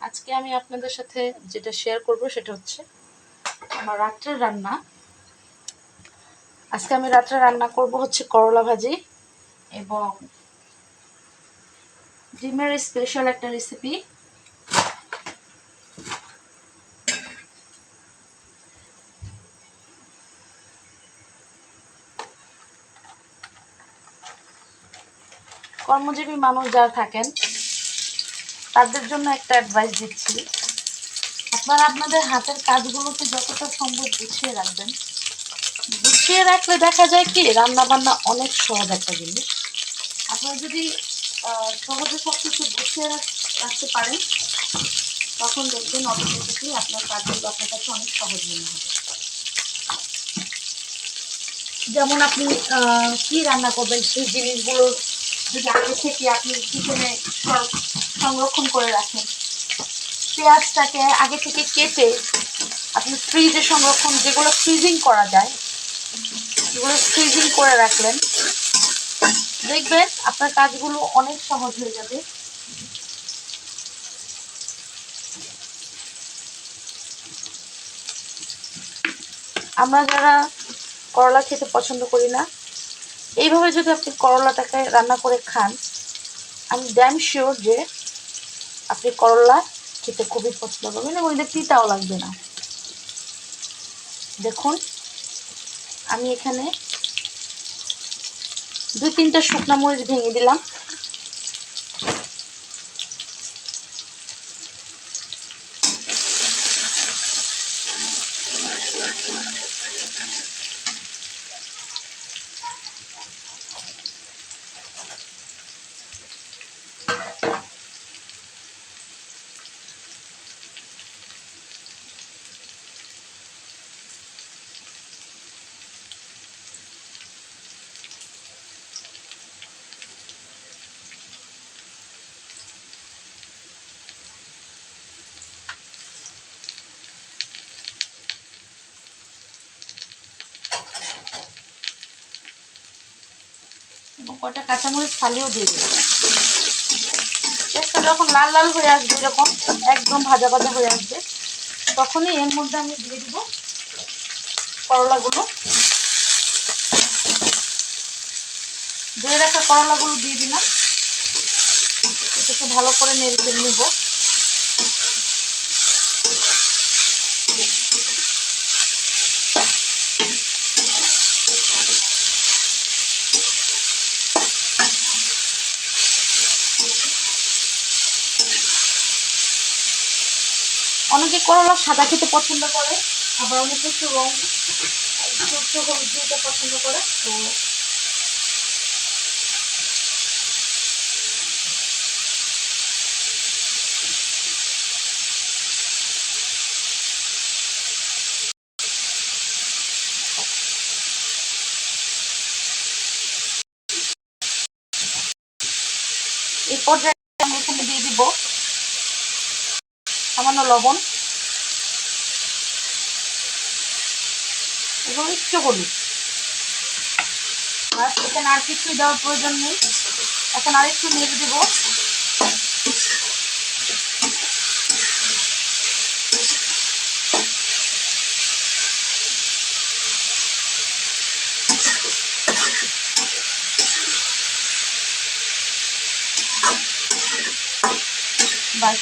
আজকে আমি আপনাদের সাথে যেটা শেয়ার করব সেটা হচ্ছে আমার রাত্রের রান্না। আজকে আমি রাত্রে রান্না করব হচ্ছে করলা ভাজি এবং ডিমের স্পেশাল একটা রেসিপি। কর্মজীবী মানুষ যারা থাকেন তাদের জন্য একটা অ্যাডভাইস দিচ্ছি, আপনারা আপনাদের হাতের কাজগুলোকে যতটা সম্ভব গুছিয়ে রাখবেন। গুছিয়ে রাখলে দেখা যায় কি রান্না বান্না অনেক সহজ একটা জিনিস। আপনারা যদি সহজে সব কিছু গুছিয়ে রাখতে পারেন তখন দেখবেন অটোমেটিকলি আপনার কাজগুলো আপনার কাছে অনেক সহজ মনে হবে। যেমন আপনি কি রান্না করবেন সেই জিনিসগুলো যদি আগে থেকে আপনি কিচেনে সংরক্ষণ করে রাখেন, পেঁয়াজটাকে আগে থেকে কেটে আপনি ফ্রিজে সংরক্ষণ, যেগুলো ফ্রিজিং করা যায় সেগুলো ফ্রিজিং করে রাখলেন, দেখবেন আপনার কাজগুলো অনেক সহজ হয়ে যাবে। আমরা যারা করলা খেতে পছন্দ করি না, এইভাবে যদি আপনি করলাটাকে রান্না করে খান, আমি ড্যাম শিওর যে আপনি করলা খেতে খুবই পছন্দ করবেন এবং এদের তিতাও লাগবে না। দেখুন আমি এখানে 2-3টা শুকনা মরিচ ভেঙে দিলাম। এবং কয়টা কাঁচামরিচ ফালিয়েও দিয়ে দেবো। পেঁয়াজটা যখন লাল লাল হয়ে আসবে, এরকম একদম ভাজা ভাজা হয়ে আসবে, তখনই এর মধ্যে আমি দিয়ে দিব করলাগুলো। ধুয়ে রাখা করলাগুলো দিয়ে দিলাম, এটাকে ভালো করে নেড়ে নেব। অনেকে করলা সাদা খেতে পছন্দ করে, আবার অনেকে একটু হলুদ দিতে পছন্দ করে। তো এই পর্যায়ে আমি এখানে দিয়ে দিব সামান্য লবণ এবং একটু হলুদ। আর এখানে আর কিছু দেওয়ার প্রয়োজন নেই। এখন আর একটু নেড়ে দেব। বাস,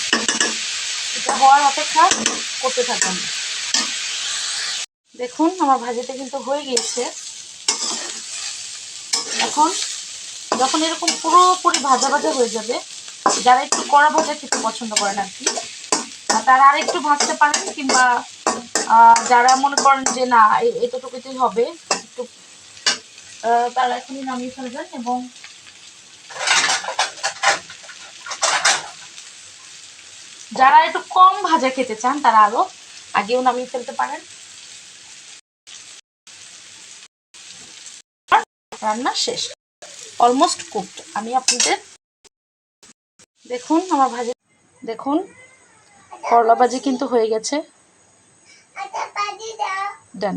এটা হওয়ার অপেক্ষা করতে থাকবেন। দেখুন আমার ভাজিটা কিন্তু হয়ে গিয়েছে। এখন যখন এরকম পুরোপুরি ভাজা ভাজা হয়ে যাবে, যারা একটু কড়া ভাজা খেতে পছন্দ করেন আর কি, তারা আর একটু ভাজতে পারেন, কিংবা যারা মনে করেন যে না এতটুকুতেই হবে, একটু তারা এখনই নামিয়ে ফেলবেন। এবং যারা একটু কম ভাজা খেতে চান তারা আরো আগেও নামিয়ে ফেলতে পারেন। রান্না শেষ, অলমোস্ট কুকড। আমি আপনাদের দেখুন আমার ভাজি, দেখুন করলা ভাজি কিন্তু হয়ে গেছে, ডান।